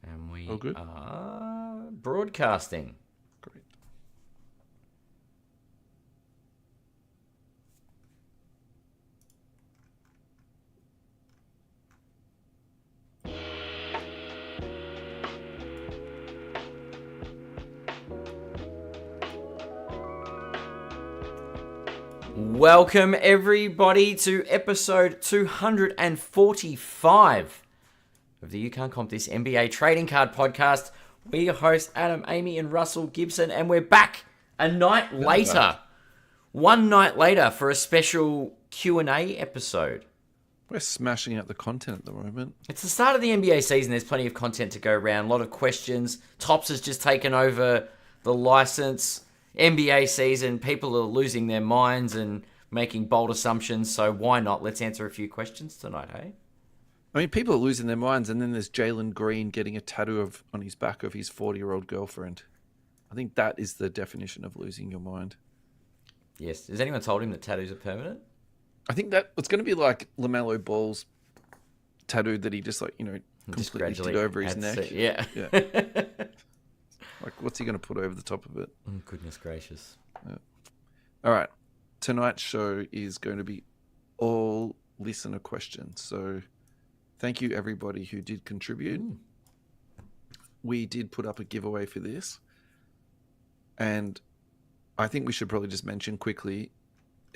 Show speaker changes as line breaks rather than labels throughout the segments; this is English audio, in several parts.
And we
All good?
are broadcasting.
Great.
Welcome, everybody, to episode 245 of the You Can't Comp This NBA Trading Card Podcast. We're your hosts, Adam, Amy, and Russell Gibson, and we're back a night later. One night later for a special Q&A episode.
We're smashing out the content at the moment.
It's the start of the NBA season. There's plenty of content to go around. A lot of questions. Topps has just taken over the license. NBA season. People are losing their minds and making bold assumptions. So why not? Let's answer a few questions tonight, hey?
I mean, people are losing their minds, and then there's Jalen Green getting a tattoo on his back of his 40-year-old girlfriend. I think that is the definition of losing your mind.
Yes. Has anyone told him that tattoos are permanent?
I think that it's going to be like LaMelo Ball's tattoo that he just completely did over his neck.
Yeah.
Like, what's he going to put over the top of it?
Oh, goodness gracious.
Yeah. All right. Tonight's show is going to be all listener questions. So thank you, everybody who did contribute. We did put up a giveaway for this. And I think we should probably just mention quickly,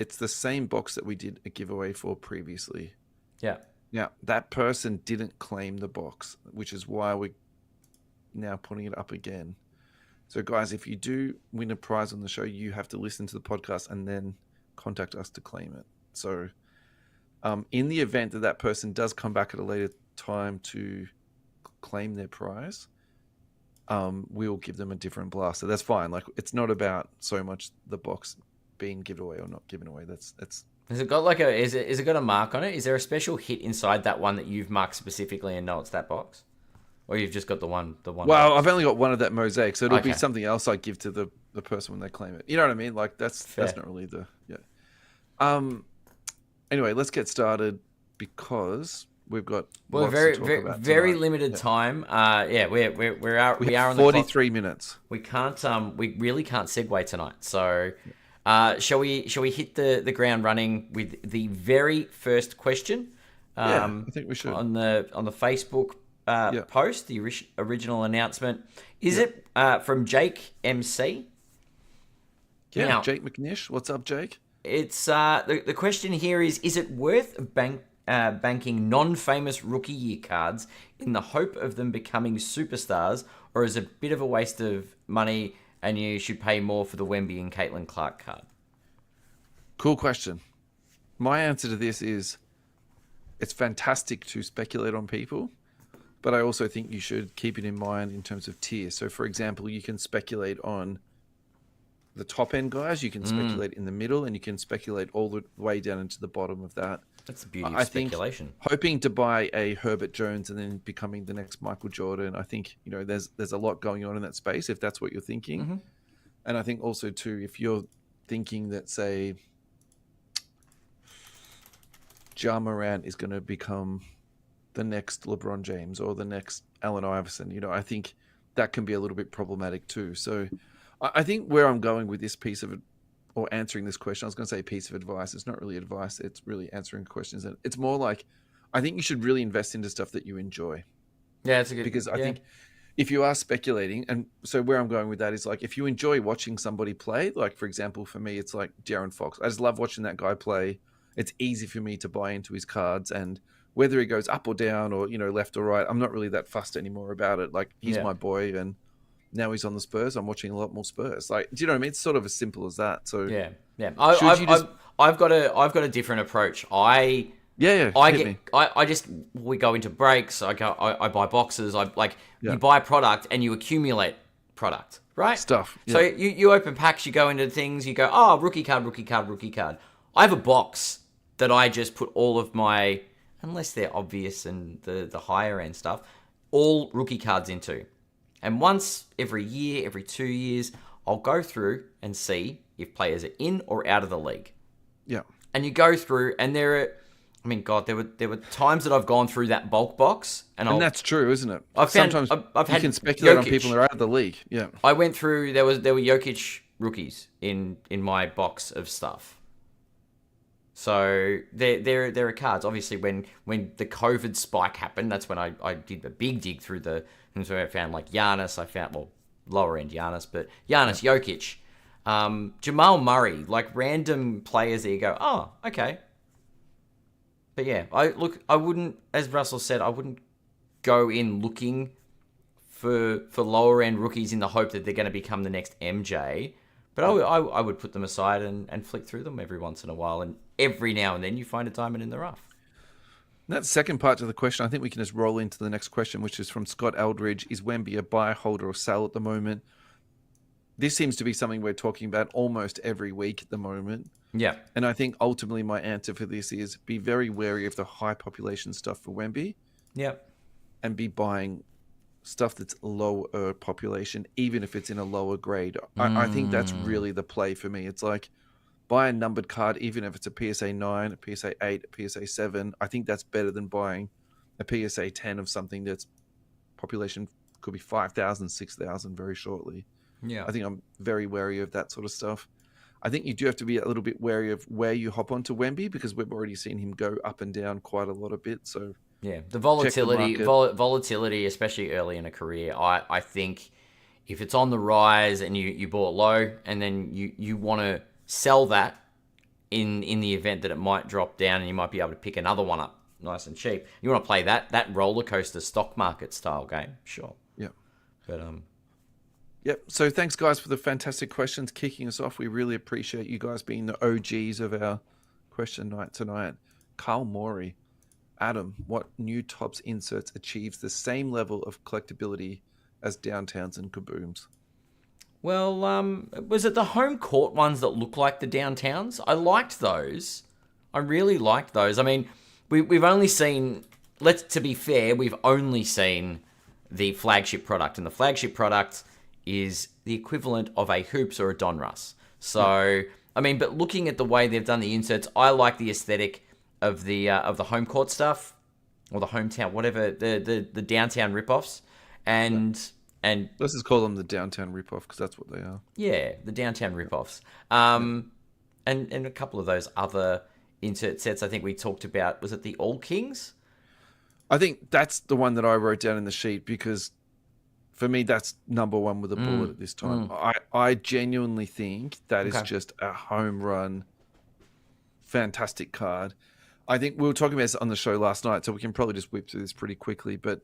it's the same box that we did a giveaway for previously.
Yeah.
Now, that person didn't claim the box, which is why we're now putting it up again. So, guys, if you do win a prize on the show, you have to listen to the podcast and then contact us to claim it. So, in the event that that person does come back at a later time to claim their prize, we will give them a different blast. So that's fine. Like, it's not about so much the box being given away or not given away. That's.
Has it got like is it got a mark on it? Is there a special hit inside that one that you've marked specifically and know it's that box? Or you've just got the one.
Well,
box?
I've only got one of that mosaic, so it'll be
Okay.
something else I give to the person when they claim it. You know what I mean? Like that's not really the Anyway, let's get started because we've got
very limited time. We are on the
43 minutes.
We really can't segue tonight. So, shall we hit the ground running with the very first question?
I think we should
on the Facebook post, the original announcement. Is it from Jake MC?
Yeah,
Now,
Jake McNish. What's up, Jake?
It's the question here is it worth banking non-famous rookie year cards in the hope of them becoming superstars, or is it a bit of a waste of money and you should pay more for the Wemby and Caitlin Clark card?
Cool question. My answer to this is it's fantastic to speculate on people, but I also think you should keep it in mind in terms of tiers. So, for example, you can speculate on the top end guys, you can speculate in the middle, and you can speculate all the way down into the bottom of that.
That's the beauty of speculation.
Hoping to buy a Herbert Jones and then becoming the next Michael Jordan, I think there's a lot going on in that space if that's what you're thinking.
Mm-hmm.
And I think also too, if you're thinking that say Ja Morant is going to become the next LeBron James or the next Allen Iverson, I think that can be a little bit problematic too. So I think where I'm going with this piece of it, or answering this question, I was going to say piece of advice. It's not really advice. It's really answering questions. And it's more like, I think you should really invest into stuff that you enjoy.
Yeah, it's a good...
Because I think if you are speculating, and so where I'm going with that is like, if you enjoy watching somebody play, like for example, for me, it's like De'Aaron Fox. I just love watching that guy play. It's easy for me to buy into his cards, and whether he goes up or down or, left or right, I'm not really that fussed anymore about it. Like, he's my boy, and now he's on the Spurs. I'm watching a lot more Spurs. Like, do you know what I mean? It's sort of as simple as that. So
yeah. I've got a different approach. We go into breaks. I buy boxes. You buy product and you accumulate product, right?
Stuff. Yeah.
So you open packs. You go into things. You go, oh, rookie card. I have a box that I just put all of my, unless they're obvious and the higher end stuff, all rookie cards into. And once every year, every 2 years, I'll go through and see if players are in or out of the league.
Yeah.
And you go through, and there I mean, God, there were times that I've gone through that bulk box, and
And that's true, isn't it?
I've found
Sometimes
I've
you
had
can speculate on
Jokic.
people that are out of the league. Yeah.
I went through there were Jokic rookies in my box of stuff. So there are cards. Obviously, when the COVID spike happened, that's when I did a big dig through and so I found like Giannis. I found lower end Giannis, but Giannis, Jokic, Jamal Murray, like random players that you go, oh, okay. But yeah, I wouldn't, as Russell said, I wouldn't go in looking for lower end rookies in the hope that they're going to become the next MJ. But I would put them aside and flick through them every once in a while, and every now and then you find a diamond in the rough.
That second part to the question, I think we can just roll into the next question, which is from Scott Eldridge. Is Wemby a buy, hold, or sell at the moment? This seems to be something we're talking about almost every week at the moment.
Yeah.
And I think ultimately my answer for this is be very wary of the high population stuff for Wemby.
Yeah.
And be buying stuff that's lower population, even if it's in a lower grade. I think that's really the play for me. It's like buy a numbered card, even if it's a PSA 9, a PSA 8, a PSA 7. I think that's better than buying a PSA 10 of something that's population could be 5,000, 6,000 very shortly.
Yeah.
I think I'm very wary of that sort of stuff. I think you do have to be a little bit wary of where you hop onto Wemby because we've already seen him go up and down quite a lot of bit. So
yeah, the volatility, especially early in a career, I think if it's on the rise and you bought low and then you want to sell that in the event that it might drop down and you might be able to pick another one up nice and cheap. You want to play that roller coaster stock market style game, sure.
Yeah.
But
Yep. So thanks, guys, for the fantastic questions kicking us off. We really appreciate you guys being the OGs of our question night tonight. Carl Morey, Adam, what new Topps inserts achieves the same level of collectability as Downtowns and Kabooms?
Well, was it the home court ones that look like the Downtowns? I liked those. I really liked those. I mean, we've only seen, to be fair, we've only seen the flagship product, and the flagship product is the equivalent of a Hoops or a Donruss. So, I mean, but looking at the way they've done the inserts, I like the aesthetic of the home court stuff, or the hometown, whatever, the downtown ripoffs, and
let's just call them the downtown ripoff because that's what they are.
Yeah, the downtown ripoffs. And a couple of those other insert sets. I think we talked about. Was it the All Kings?
I think that's the one that I wrote down in the sheet because for me, that's number one with a bullet at this time. I genuinely think that is just a home run, fantastic card. I think we were talking about this on the show last night, so we can probably just whip through this pretty quickly, but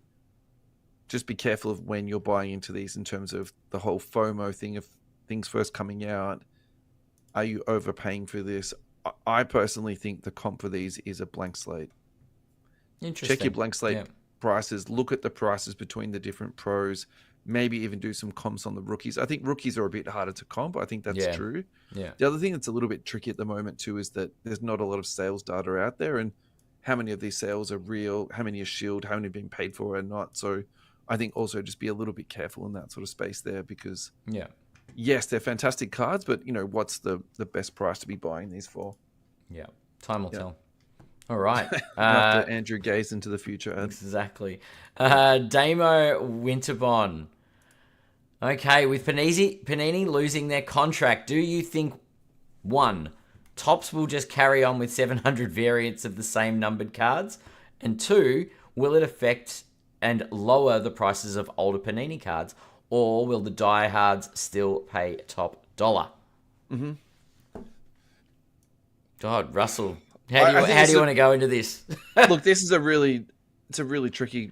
just be careful of when you're buying into these in terms of the whole FOMO thing of things first coming out. Are you overpaying for this? I personally think the comp for these is a blank slate.
Interesting.
Check your blank slate prices. Look at the prices between the different pros. Maybe even do some comps on the rookies. I think rookies are a bit harder to comp. I think that's true.
Yeah.
The other thing that's a little bit tricky at the moment too is that there's not a lot of sales data out there, and how many of these sales are real, how many are shield, how many have been paid for or not. So I think also just be a little bit careful in that sort of space there because yes, they're fantastic cards, but what's the best price to be buying these for?
Yeah, time will tell. All right.
After Andrew gaze into the future.
Exactly. Damo Winterbon. Okay, with Panini losing their contract, do you think, 1, Topps will just carry on with 700 variants of the same numbered cards? And 2, will it affect and lower the prices of older Panini cards? Or will the diehards still pay top dollar?
Mm-hmm.
God, Russell, how do you want to go into this?
Look, this is a really tricky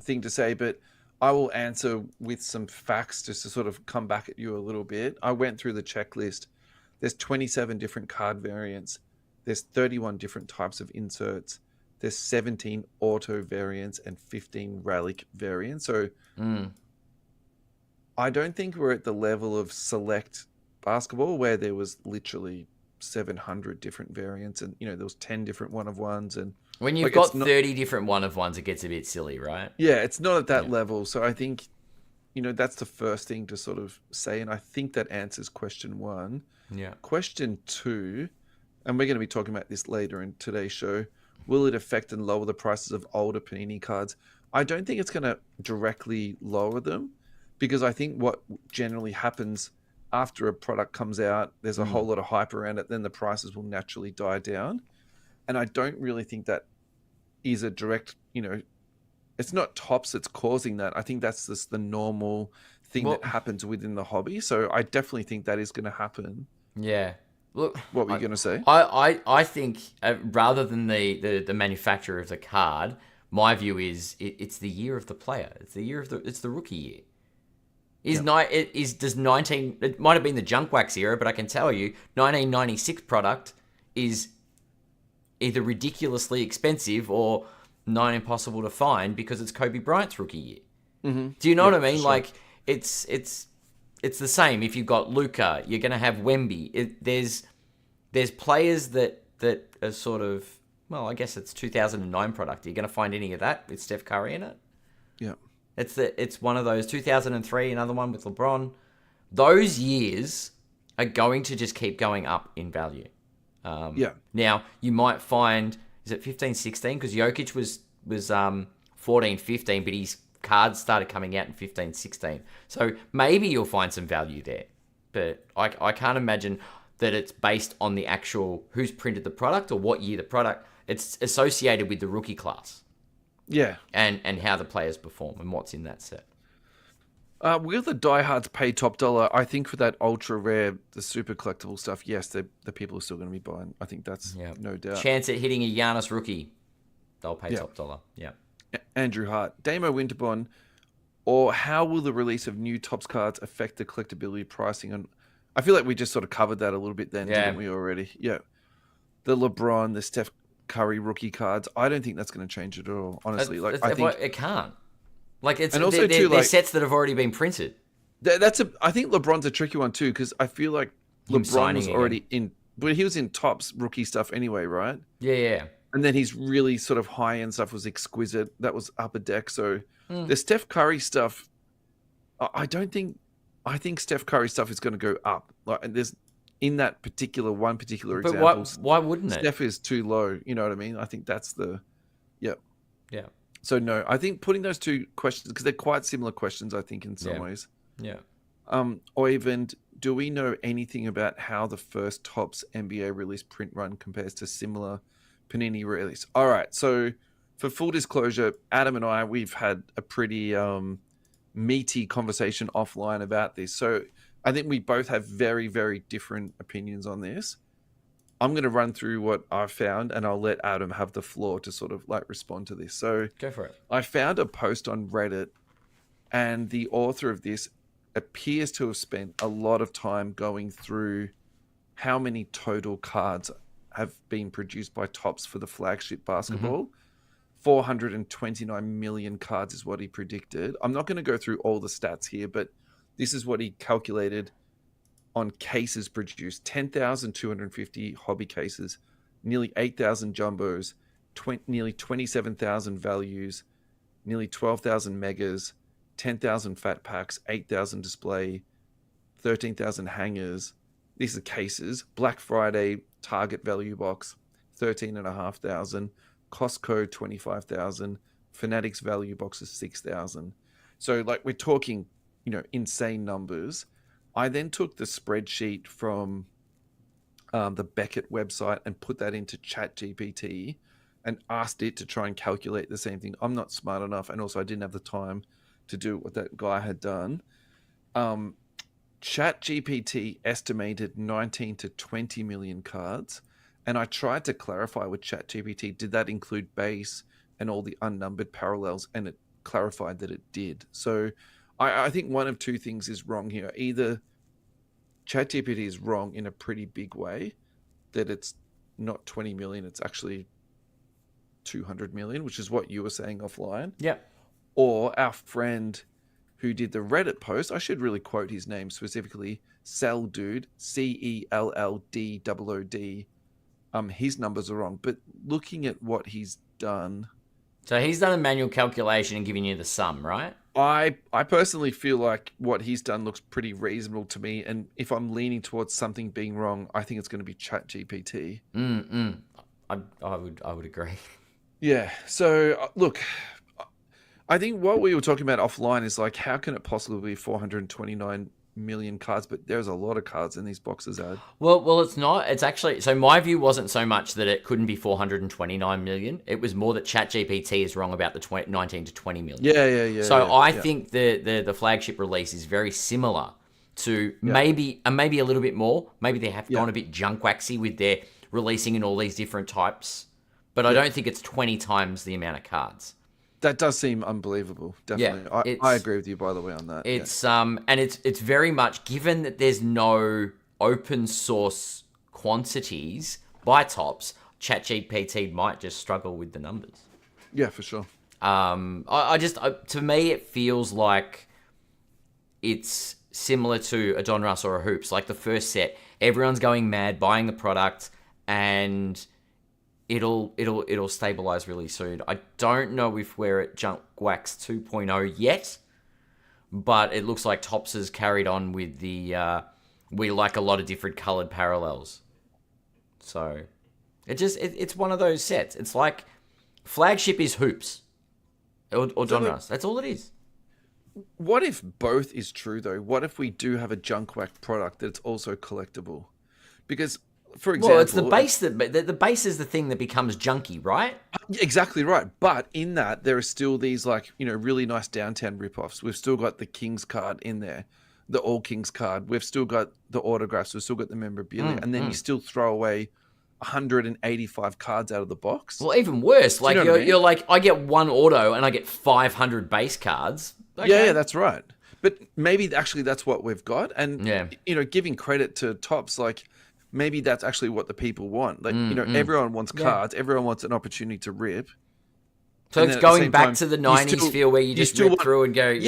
thing to say, but I will answer with some facts just to sort of come back at you a little bit. I went through the checklist. There's 27 different card variants. There's 31 different types of inserts. There's 17 auto variants and 15 relic variants. So I don't think we're at the level of select basketball where there was literally 700 different variants and there was 10 different one-of-ones. And
when you've got 30 different one-of-ones, it gets a bit silly, right?
Yeah, it's not at that level. So I think that's the first thing to sort of say, and I think that answers question 1.
Yeah.
Question 2, and we're going to be talking about this later in today's show. Will it affect and lower the prices of older Panini cards? I don't think it's going to directly lower them, because I think what generally happens after a product comes out, there's a whole lot of hype around it, then the prices will naturally die down. And I don't really think that is a direct, it's not Topps that's causing that. I think that's just the normal thing that happens within the hobby. So I definitely think that is going to happen.
Yeah. Look,
What were you going to say?
I think rather than the manufacturer of the card, my view is it's the year of the player. It's the rookie year. It might have been the junk wax era, but I can tell you 1996 product is either ridiculously expensive or nigh impossible to find because it's Kobe Bryant's rookie year. Mm-hmm. Do you know what I mean? Sure. Like it's the same. If you've got Luka, you're going to have Wemby. There's players that are sort of, well, I guess it's 2009 product. Are you going to find any of that with Steph Curry in it?
Yeah.
It's one of those. 2003, another one with LeBron. Those years are going to just keep going up in value. Now, you might find, is it 15, 16? Because Jokic was 14, 15, but his cards started coming out in 15, 16. So maybe you'll find some value there. But I can't imagine that it's based on the actual who's printed the product or what year the product. It's associated with the rookie class.
Yeah.
And how the players perform and what's in that set.
Will the diehards pay top dollar? I think for that ultra rare, the super collectible stuff, yes, the people are still going to be buying. I think that's no doubt.
Chance at hitting a Giannis rookie, they'll pay top dollar. Yeah.
Andrew Hart, Damo Winterbond, or how will the release of new Topps cards affect the collectability pricing? And I feel like we just sort of covered that a little bit then, didn't we already? Yeah. The LeBron, the Steph Curry rookie cards, I don't think that's going to change at all, honestly. I think
it can't. Like it's
and also
they're sets that have already been printed.
I think LeBron's a tricky one too, because I feel like LeBron was already in, but he was in Topps rookie stuff anyway, right?
Yeah.
And then his really sort of high end stuff was exquisite. That was upper deck. So the Steph Curry stuff, I think Steph Curry stuff is going to go up. Like, and there's in that particular example.
Why wouldn't it?
Steph is too low. You know what I mean? I think that's yeah. So no, I think putting those two questions, because they're quite similar questions, I think in some ways.
Yeah.
Oyvind, do we know anything about how the first Topps NBA release print run compares to similar Panini release? All right. So for full disclosure, Adam and I, we've had a pretty meaty conversation offline about this. So I think we both have very, very different opinions on this. I'm going to run through what I've found, and I'll let Adam have the floor to sort of like respond to this. So
go for it.
I found a post on Reddit, and the author of this appears to have spent a lot of time going through how many total cards have been produced by Topps for the flagship basketball. 429 million cards is what he predicted. I'm not going to go through all the stats here, but this is what he calculated on cases produced: 10,250 hobby cases, nearly 8,000 jumbos, nearly 27,000 values, nearly 12,000 megas, 10,000 fat packs, 8,000 display, 13,000 hangers. These are cases. Black Friday Target value box, 13,500. Costco, 25,000. Fanatics value boxes, 6,000. So like we're talking, insane numbers. I then took the spreadsheet from the Beckett website and put that into ChatGPT and asked it to try and calculate the same thing. I'm not smart enough, and also I didn't have the time to do what that guy had done. ChatGPT estimated 19 to 20 million cards, and I tried to clarify with ChatGPT, did that include base and all the unnumbered parallels, and it clarified that it did. So I think one of two things is wrong here. Either ChatGPT is wrong in a pretty big way, that it's not 20 million, it's actually 200 million, which is what you were saying offline.
Yeah.
Or our friend who did the Reddit post, I should really quote his name specifically, Celldude, CELLDOOD. His numbers are wrong, but looking at what he's done.
So he's done a manual calculation and giving you the sum, right?
I personally feel like what he's done looks pretty reasonable to me, and if I'm leaning towards something being wrong, I think it's going to be ChatGPT.
I would agree.
Yeah. So look, I think what we were talking about offline is like, how can it possibly be 429 million cards? But there's a lot of cards in these boxes, Ad.
Well, it's not. It's actually, so my view wasn't so much that it couldn't be 429 million. It was more that ChatGPT is wrong about the 19 to 20 million.
Yeah.
So I think the flagship release is very similar to maybe a little bit more. Maybe they have gone a bit junk waxy with their releasing in all these different types, but I don't think it's 20 times the amount of cards.
That does seem unbelievable. Definitely.
Yeah,
I agree with you, by the way, on that.
It's and it's very much, given that there's no open source quantities by Tops, ChatGPT might just struggle with the numbers.
Yeah, for sure.
To me, it feels like it's similar to a Donruss or a Hoops. Like the first set, everyone's going mad buying the product, and it'll stabilize really soon. I don't know if we're at Junk Wax 2.0 yet, but it looks like Tops has carried on with we like a lot of different colored parallels. So it's one of those sets. It's like flagship is Hoops or Donruss. That's all it is.
What if both is true, though? What if we do have a junk wax product that's also collectible? Because, for example...
Well, it's the base the base is the thing that becomes junky, right?
Exactly right. But in that, there are still these, like, really nice downtown rip-offs. We've still got the Kings card in there, the All Kings card. We've still got the autographs. We've still got the memorabilia. And then you still throw away 185 cards out of the box.
Well, even worse. Like,
you're
like, I get one auto and I get 500 base cards. Okay.
Yeah, that's right. But maybe actually that's what we've got. And, giving credit to Tops, like, maybe that's actually what the people want. Like, everyone wants cards. Everyone wants an opportunity to rip.
So it's going back to the 90s feel where you just rip through and go,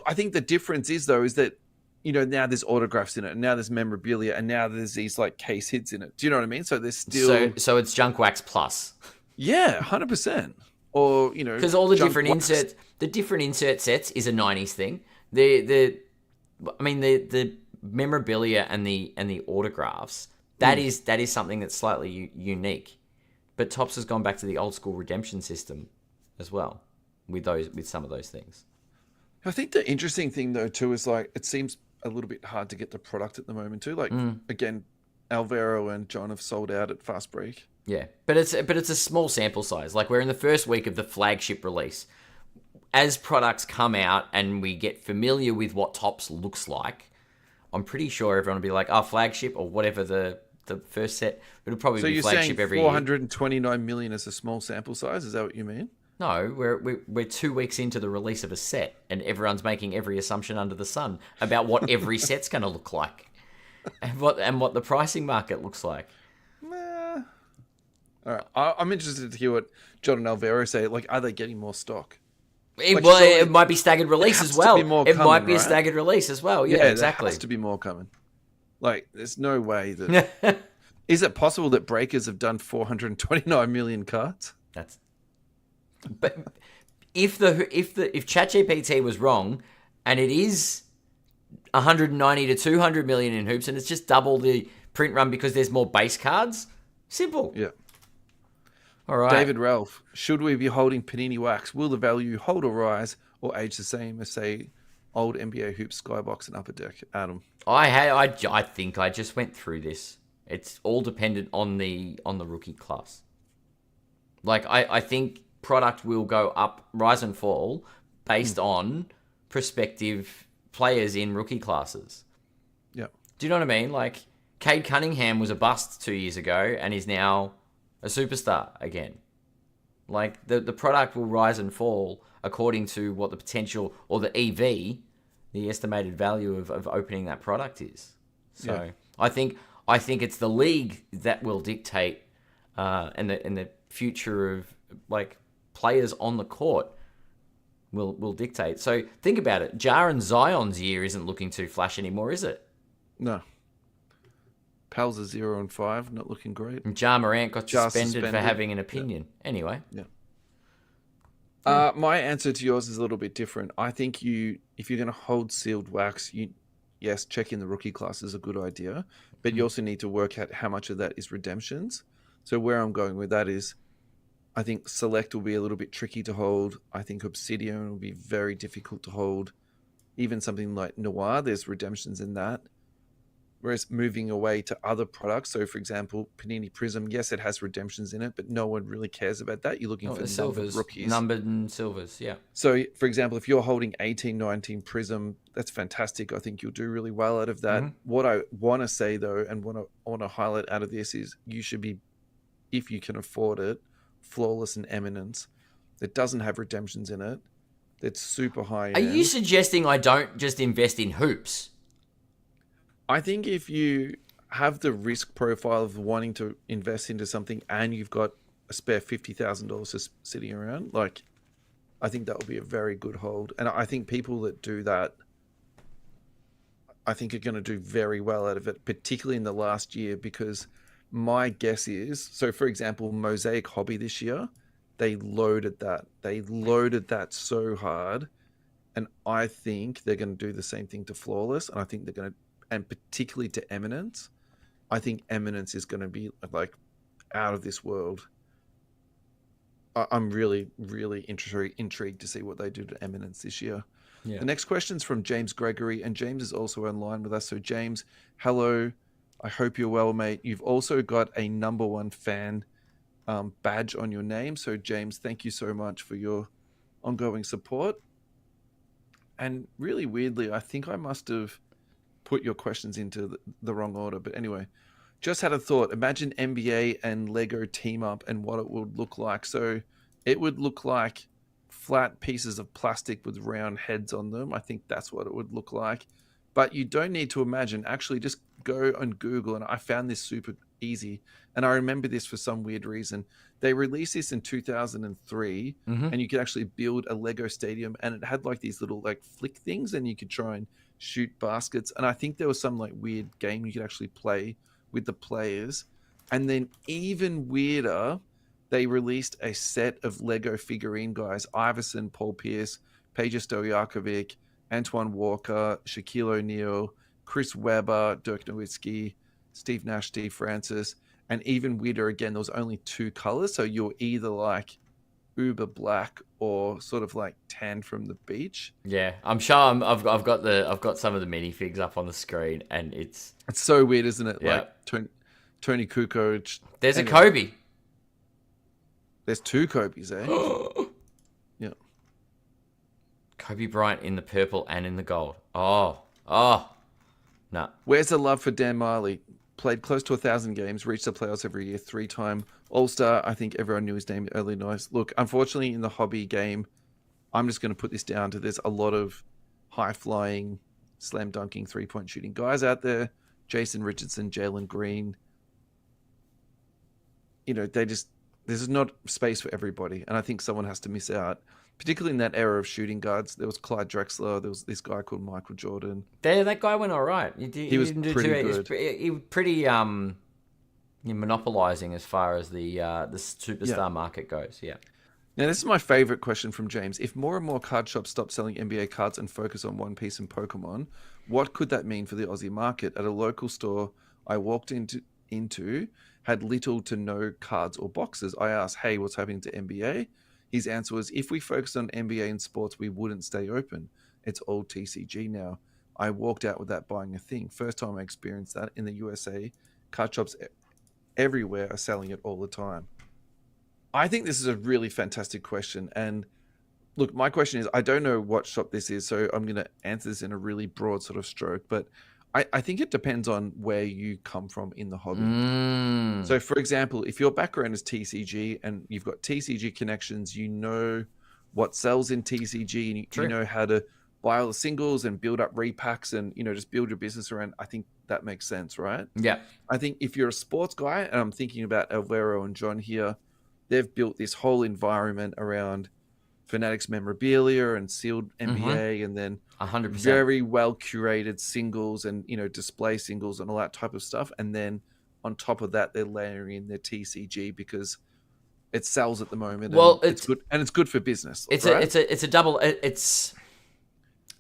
I think the difference is, though, is that, now there's autographs in it, and now there's memorabilia, and now there's these, like, case hits in it. Do you know what I mean? So there's still...
So it's Junk Wax Plus.
Yeah, 100%. Or,
because all the different inserts... The different insert sets is a 90s thing. The memorabilia and the autographs, that is something that's slightly unique. But Tops has gone back to the old school redemption system as well with some of those things.
I think the interesting thing, though, too, is, like, it seems a little bit hard to get the product at the moment too. Like, again, Alvaro and John have sold out at Fast Break.
Yeah, but it's a small sample size. Like, we're in the first week of the flagship release. As products come out and we get familiar with what Tops looks like, I'm pretty sure everyone will be like, flagship or whatever the first set. It'll probably be flagship every year. So you're saying 429 million is a small sample size? Is that what you mean? No, we're 2 weeks into the release of a set, and everyone's making every assumption under the sun about what every set's going to look like, and what the pricing market looks like.
All right, I'm interested to hear what John and Alvaro say. Like, are they getting more stock?
It might be staggered release as well. It might be a staggered release as well. Yeah, exactly.
There has to be more coming. Like, there's no way that... Is it possible that Breakers have done 429 million cards?
But if ChatGPT was wrong, and it is 190 to 200 million in Hoops, and it's just double the print run because there's more base cards, simple.
Yeah.
All right.
David Ralph, should we be holding Panini Wax? Will the value hold or rise, or age the same as, say, old NBA Hoops Skybox and Upper Deck? Adam,
I think I just went through this. It's all dependent on the rookie class. Like, I think product will go up, rise and fall based on prospective players in rookie classes.
Yeah.
Do you know what I mean? Like, Cade Cunningham was a bust 2 years ago and is now a superstar again. Like, the product will rise and fall according to what the potential, or the EV, the estimated value of opening that product is. So I think it's the league that will dictate and the future of, like, players on the court will dictate. So think about it. Jaren Zion's year isn't looking too flash anymore, is it?
No. Pals are 0 and 5, not looking great.
And Ja Morant got suspended for having an opinion. Yeah. Anyway.
Yeah. My answer to yours is a little bit different. I think if you're going to hold sealed wax, checking the rookie class is a good idea, but you also need to work out how much of that is redemptions. So where I'm going with that is, I think Select will be a little bit tricky to hold. I think Obsidian will be very difficult to hold. Even something like Noir, there's redemptions in that. Whereas moving away to other products, so for example, Panini Prism, yes, it has redemptions in it, but no one really cares about that. You're looking
Oh,
for
the
numbered
silvers,
rookies.
numbered and silvers, yeah.
So, for example, if you're holding 18, 19 Prism, that's fantastic. I think you'll do really well out of that.
Mm-hmm.
What I want to say, though, and what I want to highlight out of this is you should be, if you can afford it, Flawless and Eminence. That doesn't have redemptions in it. That's super high
Are you
end.
suggesting I don't just invest in hoops?
I think if you have the risk profile of wanting to invest into something and you've got a spare $50,000 just sitting around, like, I think that would be a very good hold. And I think people that do that, I think are going to do very well out of it, particularly in the last year, because my guess is, so for example, Mosaic Hobby this year, they loaded that. They loaded that so hard. And I think they're going to do the same thing to Flawless. And I think they're going to, and particularly to Eminence, I think Eminence is going to be like out of this world. I'm really, really intrigued to see what they do to Eminence this year.
Yeah.
The next question's from James Gregory, and James is also online with us. So, James, hello. I hope you're well, mate. You've also got a number one fan badge on your name. So, James, thank you so much for your ongoing support. And really weirdly, I think I must have put your questions into the wrong order. But anyway, just had a thought. Imagine NBA and Lego team up and what it would look like. So it would look like flat pieces of plastic with round heads on them. I think that's what it would look like. But you don't need to imagine. Actually, just go on Google, and I found this super easy. And I remember this for some weird reason. They released this in 2003, and you could actually build a Lego stadium, and it had like these little like flick things, and you could try and shoot baskets. And I think there was some like weird game you could actually play with the players. And then even weirder, they released a set of Lego figurine guys: Iverson, Paul Pierce, Peja Stojakovic, Antoine Walker, Shaquille O'Neal, Chris Webber, Dirk Nowitzki, Steve Nash, Steve Francis. And even weirder again, there was only two colors. So you're either like uber black or sort of like tan from the beach.
Yeah, I'm sure I've got some of the minifigs up on the screen, and it's
so weird, isn't it?
Yeah.
Like Tony Kukoc.
There's
Anyway,
a Kobe.
There's two Kobe's, eh? Yeah.
Kobe Bryant in the purple and in the gold. Oh, no.
Where's the love for Dan Marley? Played close to 1,000 games, reached the playoffs every year, 3-time All-Star. I think everyone knew his name early nights. Look, unfortunately, in the hobby game, I'm just going to put this down to there's a lot of high-flying, slam-dunking, three-point shooting guys out there. Jason Richardson, Jalen Green. You know, this is not space for everybody. And I think someone has to miss out. Particularly in that era of shooting guards, there was Clyde Drexler. There was this guy called Michael Jordan.
That guy went all right. He
was
didn't do
pretty
too,
good.
He was pretty monopolizing as far as the superstar market goes. Yeah.
Now, this is my favorite question from James. If more and more card shops stop selling NBA cards and focus on One Piece and Pokemon, what could that mean for the Aussie market? At a local store I walked into had little to no cards or boxes. I asked, hey, what's happening to NBA? His answer was, if we focused on NBA and sports, we wouldn't stay open. It's all TCG now. I walked out without buying a thing. First time I experienced that in the USA. Card shops everywhere are selling it all the time. I think this is a really fantastic question. And look, my question is, I don't know what shop this is, so I'm going to answer this in a really broad sort of stroke, but I think it depends on where you come from in the hobby. So, for example, if your background is TCG and you've got TCG connections, you know what sells in TCG, and you know how to buy all the singles and build up repacks and, you know, just build your business around. I think that makes sense, right?
Yeah.
I think if you're a sports guy, and I'm thinking about Alvaro and John here, they've built this whole environment around Fanatics memorabilia and sealed NBA, and then
100%.
very well curated singles and, you know, display singles and all that type of stuff. And then on top of that, they're layering in their TCG because it sells at the moment.
Well,
and it's good, and it's good for business.
It's
right?
it's a double. It's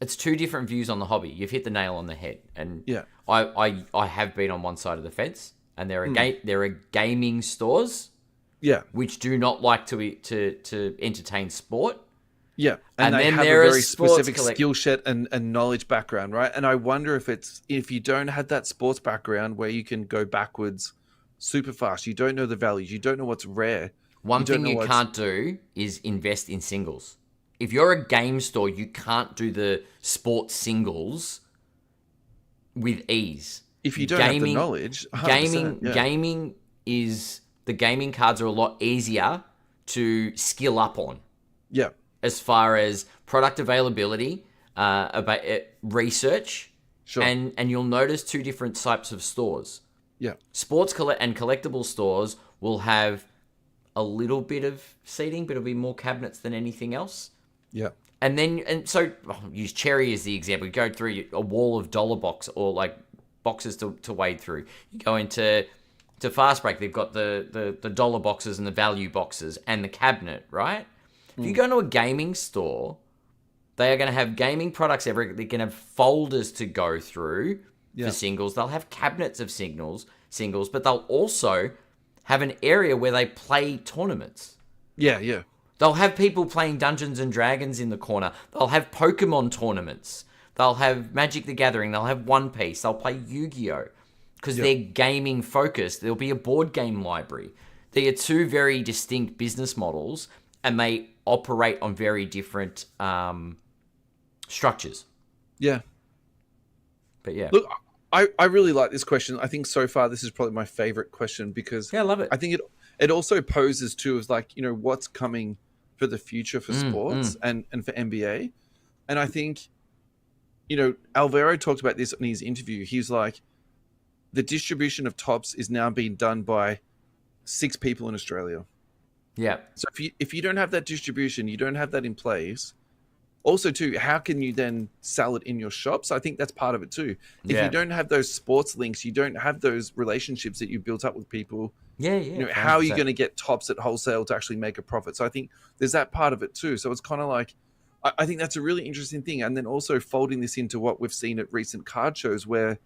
two different views on the hobby. You've hit the nail on the head, and
yeah,
I have been on one side of the fence, and there are gaming stores
Yeah.
which do not like to entertain sport.
Yeah,
And
and they
then
have a
there are
very
sports
specific skill set and knowledge background, right? And I wonder if you don't have that sports background where you can go backwards super fast, you don't know the values, you don't know what's rare.
One
don't
thing
know
you
what's...
can't do is invest in singles. If you're a game store, you can't do the sports singles with ease.
If you don't have the knowledge, 100%, yeah.
Gaming is the gaming cards are a lot easier to skill up on.
Yeah.
As far as product availability, about research,
Sure.
and you'll notice two different types of stores.
Yeah.
Sports and collectible stores will have a little bit of seating, but it'll be more cabinets than anything else.
Yeah.
So I'll use Cherry as the example. You go through a wall of dollar box or like boxes to wade through. You go into Fast Break, they've got the dollar boxes and the value boxes and the cabinet, right? If you go into a gaming store, they are going to have gaming products everywhere. They're going to have folders to go through for singles. They'll have cabinets of singles, but they'll also have an area where they play tournaments.
Yeah, yeah.
They'll have people playing Dungeons and Dragons in the corner. They'll have Pokemon tournaments. They'll have Magic the Gathering. They'll have One Piece. They'll play Yu-Gi-Oh! Because they're gaming focused. There'll be a board game library. They are two very distinct business models, and they operate on very different structures.
Yeah.
But yeah.
Look, I really like this question. I think so far this is probably my favorite question because
I love it.
I think it also poses too as like, what's coming for the future for sports and for NBA. And I think, Alvaro talked about this in his interview. He's like, the distribution of tops is now being done by 6 people in Australia.
Yeah.
So if you don't have that distribution, you don't have that in place. Also, too, how can you then sell it in your shops? I think that's part of it too. If you don't have those sports links, you don't have those relationships that you built up with people.
Yeah.
How are you going to get tops at wholesale to actually make a profit? So I think there's that part of it too. So it's kind of like, I think that's a really interesting thing. And then also folding this into what we've seen at recent card shows where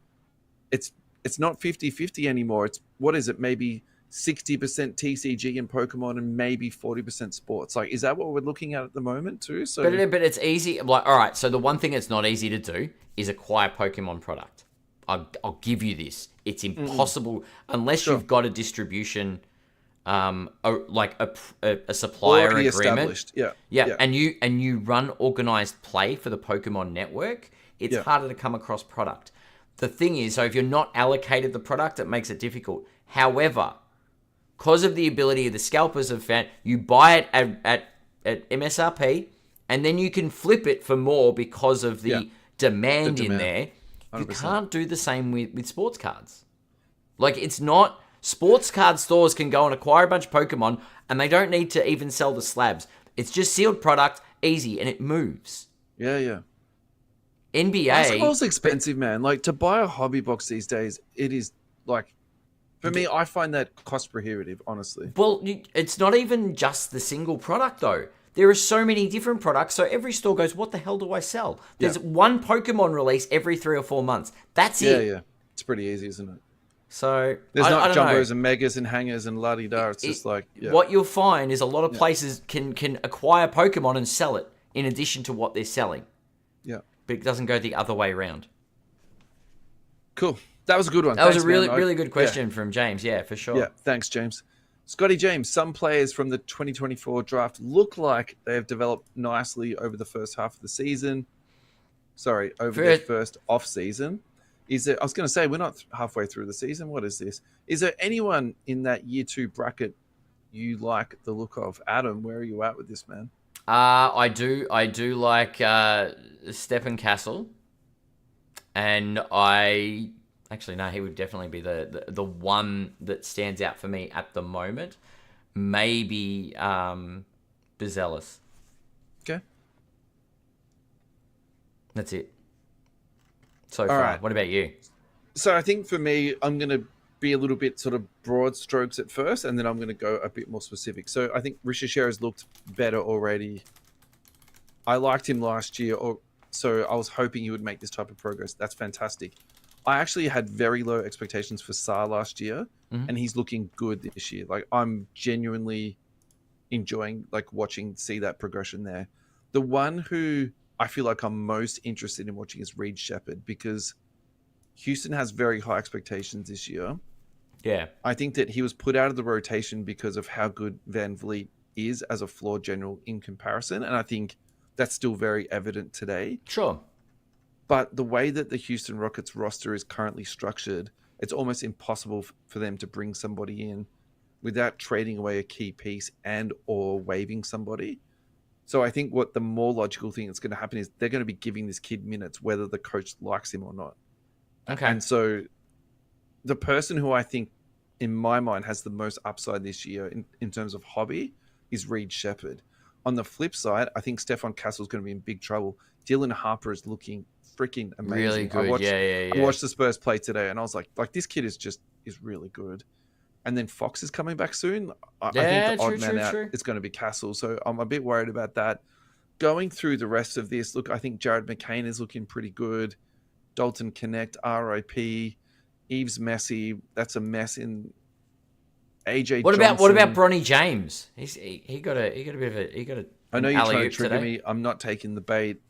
it's not 50-50 anymore. It's, what is it? Maybe 60% TCG and Pokemon and maybe 40% sports. Like, is that what we're looking at the moment too? So,
but it's easy. Like, all right. So the one thing that's not easy to do is acquire Pokemon product. I'll give you this. It's impossible unless you've got a distribution, like a supplier
already
agreement.
Established. Yeah.
And you run organized play for the Pokemon network. It's harder to come across product. The thing is, so if you're not allocated the product, it makes it difficult. However, because of the ability of the scalpers of fan, you buy it at MSRP, and then you can flip it for more because of the demand in there. 100%. You can't do the same with sports cards. Like, it's not... Sports card stores can go and acquire a bunch of Pokemon, and they don't need to even sell the slabs. It's just sealed product, easy, and it moves.
Yeah.
NBA...
Basketball's expensive, man. Like, to buy a hobby box these days, it is, like... For me, I find that cost prohibitive, honestly.
Well, it's not even just the single product, though. There are so many different products, so every store goes, what the hell do I sell? There's one Pokemon release every 3 or 4 months. That's it.
Yeah. It's pretty easy, isn't it?
So
there's not jumbos and megas and hangers and la-di-da. It's just like... Yeah.
What you'll find is a lot of places can acquire Pokemon and sell it in addition to what they're selling.
Yeah.
But it doesn't go the other way around.
Cool. That was a good one.
That was a really good question from James. Yeah, for sure.
Yeah, thanks, James. Scotty James, some players from the 2024 draft look like they have developed nicely over the first half of the season. Sorry, their first off season. I was going to say, we're not halfway through the season. What is this? Is there anyone in that year 2 bracket you like the look of? Adam, where are you at with this, man?
I do like Stepan Castle. And actually, no, he would definitely be the one that stands out for me at the moment. Maybe Bezelis.
Okay.
That's it. So far. Right. What about you?
So I think for me, I'm going to be a little bit sort of broad strokes at first, and then I'm going to go a bit more specific. So I think Rishashare has looked better already. I liked him last year, so I was hoping he would make this type of progress. That's fantastic. I actually had very low expectations for Saar last year,
Mhm.
and he's looking good this year. Like, I'm genuinely enjoying see that progression there. The one who I feel like I'm most interested in watching is Reed Shepherd, because Houston has very high expectations this year.
Yeah.
I think that he was put out of the rotation because of how good Van Vliet is as a floor general in comparison, and I think that's still very evident today.
Sure.
But the way that the Houston Rockets roster is currently structured, it's almost impossible for them to bring somebody in without trading away a key piece and or waiving somebody. So I think what the more logical thing that's going to happen is they're going to be giving this kid minutes whether the coach likes him or not.
Okay.
And so the person who I think in my mind has the most upside this year in terms of hobby is Reed Shepherd. On the flip side, I think Stefan Castle is going to be in big trouble. Dylan Harper is looking freaking amazing.
Really good. Yeah.
I watched the Spurs play today, and I was like this kid is really good. And then Fox is coming back soon. I think the odd man out is going to be Castle, so I'm a bit worried about that. Going through the rest of this, look, I think Jared McCain is looking pretty good. Dalton Connect, RIP. Eves Messi, that's a mess in AJ.
What about Bronny James? He got a bit of a
I know you're trying to trigger
today.
me. I'm not taking the bait.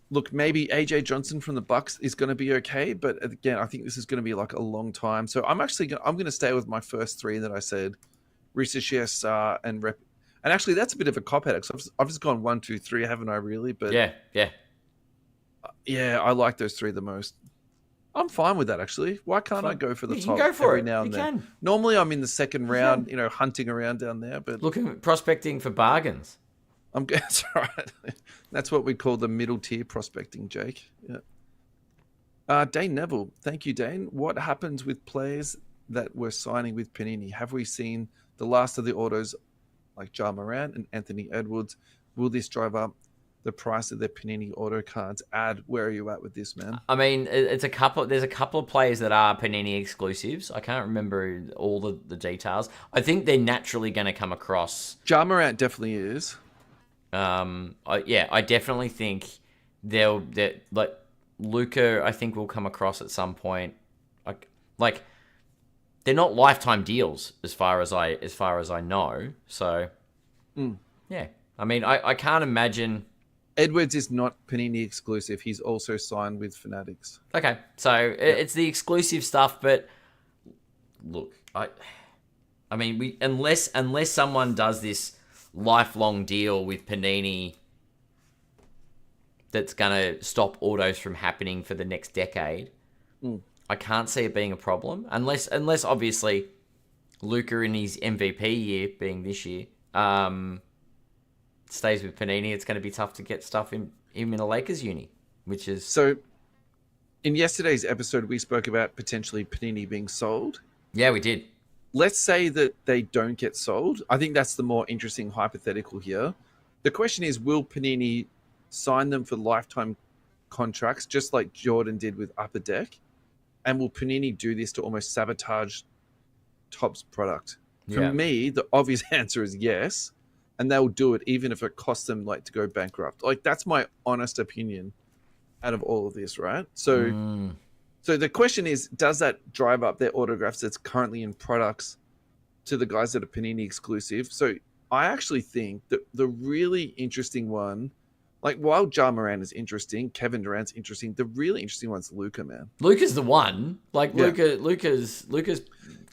Look, maybe AJ Johnson from the Bucks is going to be okay, but again, I think this is going to be like a long time. So I'm going to stay with my first three that I said: Risa Shier, and Rep. And actually, that's a bit of a cop out because I've just gone 1, 2, 3, haven't I? Really, but
yeah,
I like those three the most. I'm fine with that, actually. Why can't I go for the top
go for
every
it.
now and
You
then?
can.
Normally, I'm in the second round, hunting around down there. But
prospecting for bargains.
That's right. That's what we call the middle tier prospecting, Jake. Yeah. Dane Neville, thank you, Dane. What happens with players that we're signing with Panini? Have we seen the last of the autos like Ja Morant and Anthony Edwards? Will this drive up the price of their Panini auto cards? Where are you at with this, man?
I mean, there's a couple of players that are Panini exclusives. I can't remember all the details. I think they're naturally going to come across.
Ja Morant definitely is.
I definitely think like Luka, I think will come across at some point. Like they're not lifetime deals as far as I know. So yeah, I mean, I can't imagine.
Edwards is not Panini exclusive. He's also signed with Fanatics.
Okay, so it's the exclusive stuff, but look, I mean, unless someone does this lifelong deal with Panini that's gonna stop autos from happening for the next decade, I can't see it being a problem. Unless obviously Luka in his MVP year, being this year, stays with Panini, it's going to be tough to get stuff in a Lakers uni, which is...
So, in yesterday's episode, we spoke about potentially Panini being sold.
Yeah, we did.
Let's say that they don't get sold. I think that's the more interesting hypothetical here. The question is, will Panini sign them for lifetime contracts, just like Jordan did with Upper Deck? And will Panini do this to almost sabotage Topps product? For me, the obvious answer is yes. And they'll do it even if it costs them to go bankrupt. That's my honest opinion out of all of this, right? So the question is, does that drive up their autographs that's currently in products to the guys that are Panini exclusive? So I actually think that the really interesting one, while Ja Morant is interesting, Kevin Durant's interesting, the really interesting one's Luka, man.
Luka's the one. Luka's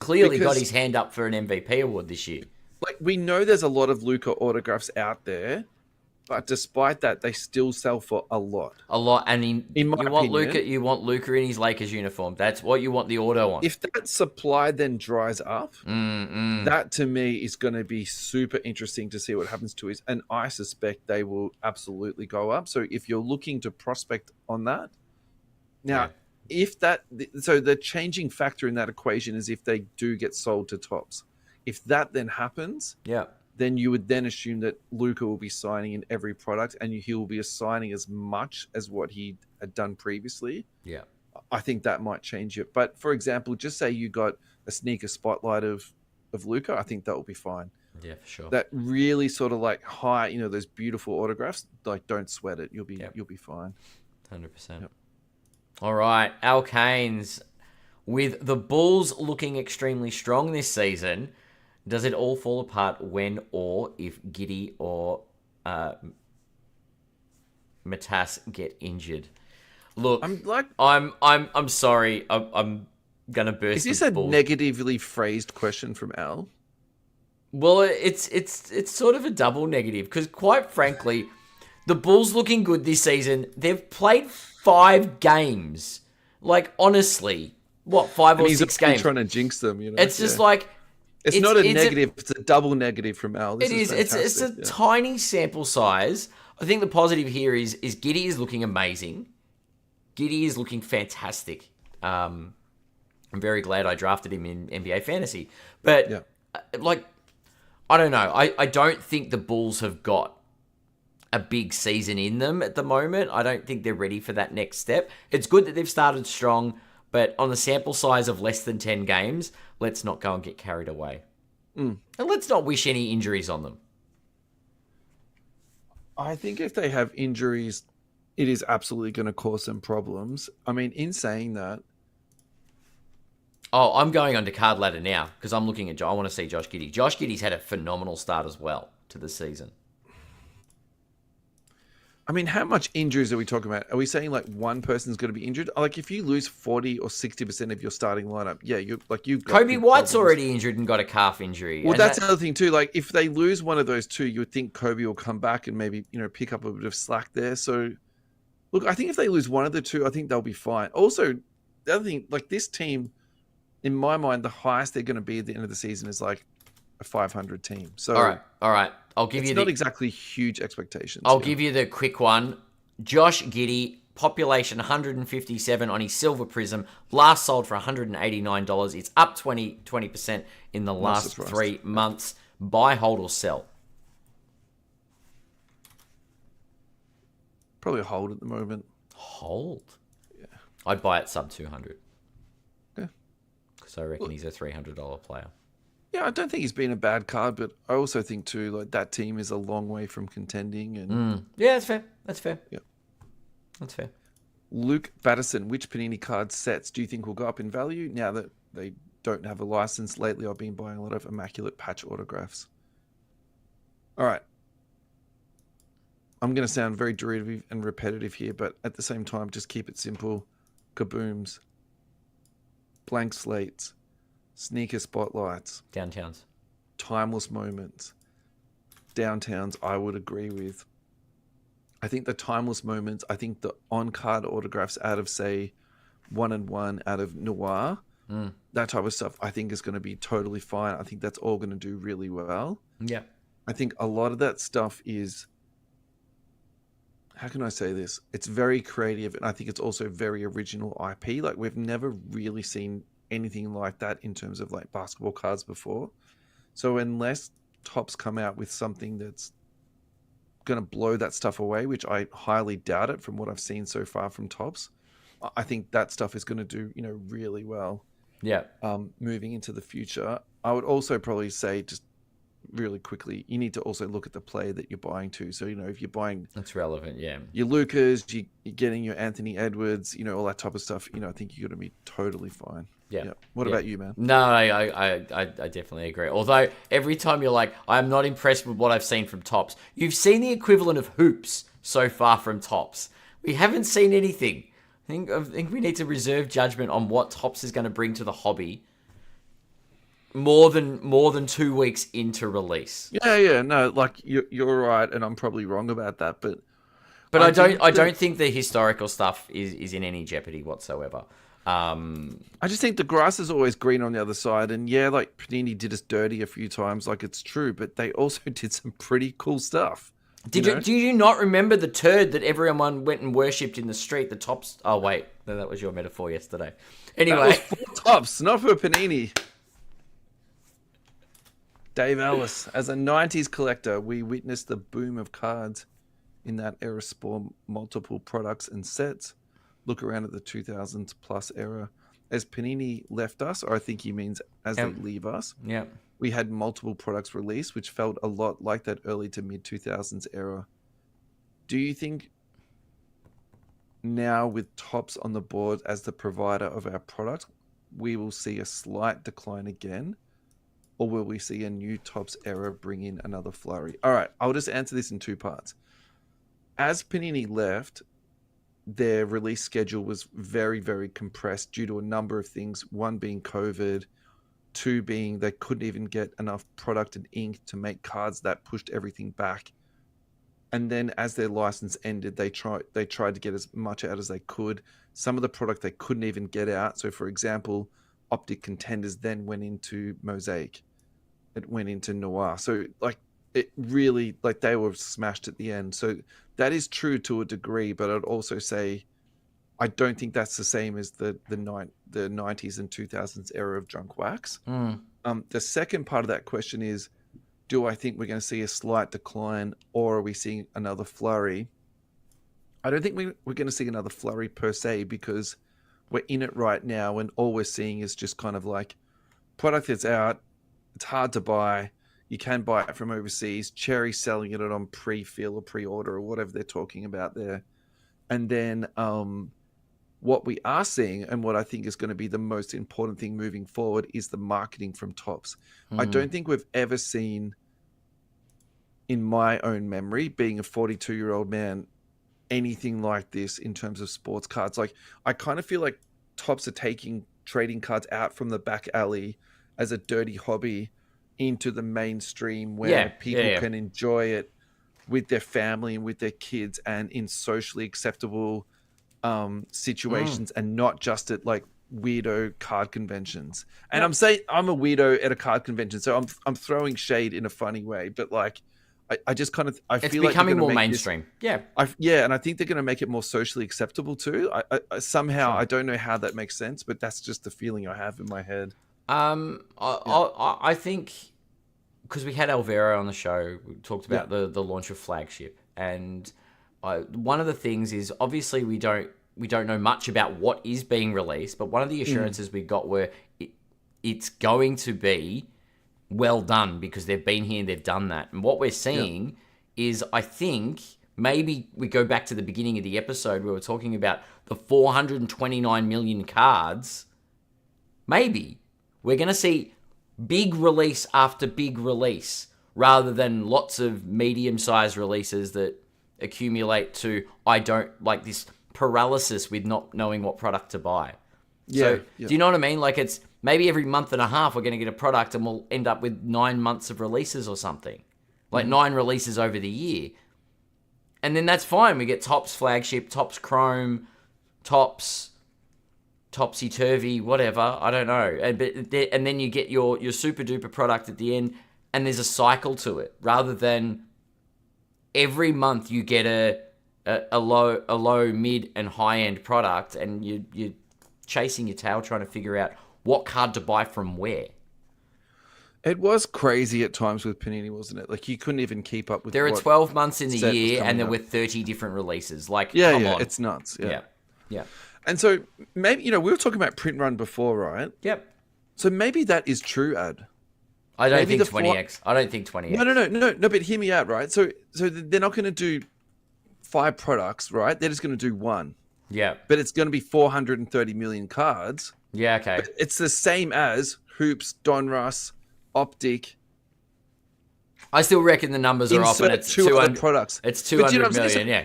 clearly got his hand up for an MVP award this year.
We know there's a lot of Luka autographs out there, but despite that, they still sell for a lot.
And
in my opinion,
you want Luka in his Lakers uniform. That's what you want the auto on.
If that supply then dries up, that to me is going to be super interesting to see what happens to his. And I suspect they will absolutely go up. So if you're looking to prospect on that, now so the changing factor in that equation is if they do get sold to Topps. If that then happens, then you would then assume that Luka will be signing in every product and he will be assigning as much as what he had done previously.
Yeah.
I think that might change it. But for example, just say you got a sneaker spotlight of Luka, I think that will be fine.
Yeah, for sure.
That really sort of high, those beautiful autographs, don't sweat it. You'll be fine.
100%. All right, Al Canes. With the Bulls looking extremely strong this season, does it all fall apart when or if Giddy or Matas get injured? Look,
I'm like,
I'm sorry. I'm gonna
is
burst
this
this
a
Bulls.
negatively phrased question from Al?
Well, it's sort of a double negative because, quite frankly, the Bulls looking good this season. They've played 5 games. Like, honestly, what, five
And
or
he's
six
already
games?
trying to jinx them,
It's just
Yeah.
like
It's not a negative, it's a double negative from Al. This
it
is
is. It's
fantastic.
a
Yeah.
tiny sample size. I think the positive here is Giddy is looking amazing. Giddy is looking fantastic. I'm very glad I drafted him in NBA fantasy. But
Yeah.
like, I don't know. I don't think the Bulls have got a big season in them at the moment. I don't think they're ready for that next step. It's good that they've started strong, but on the sample size of less than 10 games, let's not go and get carried away. And let's not wish any injuries on them.
I think if they have injuries, it is absolutely going to cause some problems. I mean, in saying that,
Oh, I'm going on to card ladder now because I'm looking at. I want to see Josh Giddey. Josh Giddey's had a phenomenal start as well to the season.
I mean, how much injuries are we talking about? Are we saying like one person's going to be injured? Like, if you lose 40 or 60% of your starting lineup, yeah, you've got
Kobe
big
White's
problems.
already injured and got a calf injury.
Well,
and
that's the other thing too. Like, if they lose one of those two, you would think Kobe will come back and maybe pick up a bit of slack there. So, look, I think if they lose one of the two, I think they'll be fine. Also, the other thing, like this team, in my mind, the highest they're going to be at the end of the season is like a 500 team. So,
all right. I'll give you
not exactly huge expectations.
I'll give you the quick one. Josh Giddey, population 157 on his Silver Prism, last sold for $189. It's up 20% in the last 3 months. Buy, hold, or sell?
Probably a hold at the moment.
Hold?
Yeah.
I'd buy it sub 200.
Yeah.
Because I reckon he's a $300 player.
Yeah, I don't think he's been a bad card, but I also think too, like that team is a long way from contending. And
Yeah, that's fair.
Yeah.
That's fair.
Luke Batterson, which Panini card sets do you think will go up in value now that they don't have a license? Lately, I've been buying a lot of immaculate patch autographs. All right. I'm going to sound very derivative and repetitive here, but at the same time, just keep it simple. Kabooms, blank slates, sneaker spotlights,
Downtowns.
timeless moments, downtowns, I would agree with. I think the timeless moments, I think the on-card autographs out of, say, 1-1 out of Noir, that type of stuff, I think is going to be totally fine. I think that's all going to do really well.
Yeah.
I think a lot of that stuff is, how can I say this? It's very creative, and I think it's also very original IP. Like, we've never really seen anything like that in terms of like basketball cards before. So unless Topps come out with something that's going to blow that stuff away, which I highly doubt it from what I've seen so far from Topps, I think that stuff is going to do, really well.
Yeah.
Moving into the future. I would also probably say, just really quickly, you need to also look at the player that you're buying to. So, if you're buying,
That's relevant, yeah.
your Lucas, you're getting your Anthony Edwards, all that type of stuff, I think you're going to be totally fine.
Yeah.
What about you, man?
No, I definitely agree. Although every time you're like, I'm not impressed with what I've seen from Topps, you've seen the equivalent of hoops so far from Topps. We haven't seen anything. I think we need to reserve judgment on what Topps is going to bring to the hobby more than 2 weeks into release.
Yeah, no, like you're right, and I'm probably wrong about that, but
I don't think the historical stuff is in any jeopardy whatsoever.
I just think the grass is always green on the other side, and yeah, like Panini did us dirty a few times, like it's true, but they also did some pretty cool stuff.
Do you not remember the turd that everyone went and worshipped in the street? The Topps. Oh wait, no, that was your metaphor yesterday. Anyway,
that was for Topps, not for Panini. Dave Ellis, as a 90s collector, we witnessed the boom of cards in that era spawn multiple products and sets. Look around at the 2000s plus era. As Panini left us, or I think he means as they leave us, we had multiple products released, which felt a lot like that early to mid 2000s era. Do you think now with Topps on the board as the provider of our product, we will see a slight decline again? Or will we see a new Topps era bring in another flurry? All right, I'll just answer this in two parts. As Panini left, their release schedule was very, very compressed due to a number of things. One being COVID, two being they couldn't even get enough product and ink to make cards. That pushed everything back. And then as their license ended, they tried to get as much out as they could. Some of the product they couldn't even get out. So for example, Optic Contenders then went into Mosaic. It went into Noir. So like it really, like they were smashed at the end. So that is true to a degree, but I'd also say I don't think that's the same as the 90s and 2000s era of junk wax. The second part of that question is, do I think we're going to see a slight decline, or are we seeing another flurry? I don't think we're going to see another flurry per se, because we're in it right now and all we're seeing is just kind of like product that's out. It's hard to buy. You can buy it from overseas. Cherry selling it on pre-fill or pre-order or whatever they're talking about there. And then what we are seeing, and what I think is going to be the most important thing moving forward, is the marketing from Topps. I don't think we've ever seen, in my own memory, being a 42-year-old man, anything like this in terms of sports cards. Like, I kind of feel like Topps are taking trading cards out from the back alley as a dirty hobby into the mainstream where people can enjoy it with their family and with their kids and in socially acceptable situations and not just at like weirdo card conventions. And I'm saying I'm a weirdo at a card convention, so I'm throwing shade in a funny way, but like I just kind of
it's
feel like
becoming more mainstream. And
I think they're going to make it more socially acceptable too. I somehow I don't know how that makes sense, but that's just the feeling I have in my head.
I think because we had Alvaro on the show, we talked about the launch of Flagship, and one of the things is obviously we don't know much about what is being released, but one of the assurances we got were it's going to be well done because they've been here and they've done that. And what we're seeing is, I think, maybe we go back to the beginning of the episode where we're talking about the 429 million cards. Maybe we're going to see big release after big release rather than lots of medium-sized releases that accumulate to, I don't like this paralysis with not knowing what product to buy. Do you know what I mean? Like, it's maybe every month and a half we're going to get a product and we'll end up with 9 months of releases or something. Like 9 releases over the year. And then that's fine. We get Topps Flagship, Topps Chrome, Topps Topsy-Turvy, whatever. I don't know. And then you get your super-duper product at the end, and there's a cycle to it. Rather than every month you get a low, mid, and high-end product, and you're chasing your tail trying to figure out what card to buy from where.
It was crazy at times with Panini, wasn't it? Like, you couldn't even keep up with.
There are 12 months in the year, and there were 30 different releases. Like, come on.
It's nuts.
Yeah.
And so maybe, we were talking about print run before, right?
Yep.
So maybe that is true, Ad.
I don't think 20x. I don't think 20x.
No. But hear me out, right? So they're not going to do 5 products, right? They're just going to do 1.
Yeah.
But it's going to be 430 million cards.
Yeah. Okay.
But it's the same as Hoops, Donruss, Optic.
I still reckon the numbers are off, and it's 200
products.
It's 200 million. Yeah.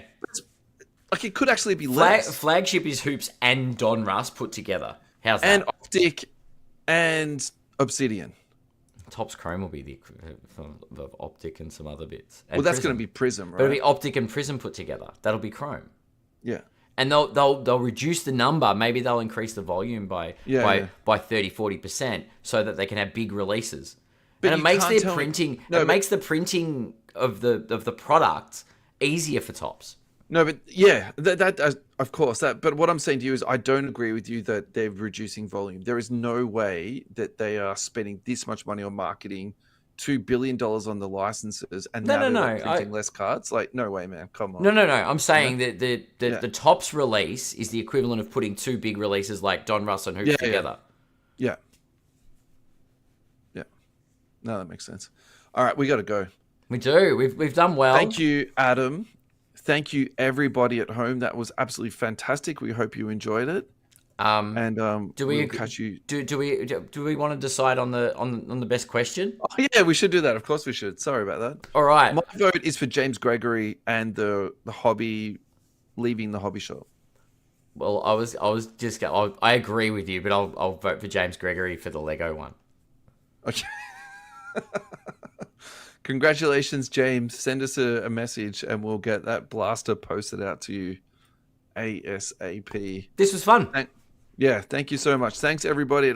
Like, it could actually be less.
Flagship is Hoops and Donruss put together. How's that?
And Optic and Obsidian.
Topps Chrome will be the equivalent of Optic and some other bits.
And that's going to be Prism, right?
But it'll be Optic and Prism put together. That'll be Chrome.
Yeah.
And they'll reduce the number. Maybe they'll increase the volume by 30-40% so that they can have big releases. But and it makes their printing. Makes the printing of the product easier for Topps.
No, but yeah, that of course that. But what I'm saying to you is, I don't agree with you that they're reducing volume. There is no way that they are spending this much money on marketing, $2 billion on the licenses, and now they're printing less cards. Like, no way, man. Come on.
No. I'm saying that the Topps release is the equivalent of putting 2 big releases like Donruss and Hoops together.
Yeah. No, that makes sense. All right, we got to go.
We do. We've done well.
Thank you, Adam. Thank you, everybody at home. That was absolutely fantastic. We hope you enjoyed it. And we'll catch you.
Do we want to decide on the best question?
Oh, yeah, we should do that. Of course we should. Sorry about that.
All right.
My vote is for James Gregory and the hobby, leaving the hobby shop.
Well, I agree with you, but I'll vote for James Gregory for the Lego one.
Okay. Congratulations, James. Send us a message and we'll get that blaster posted out to you ASAP.
This was fun.
Yeah, thank you so much. Thanks, everybody at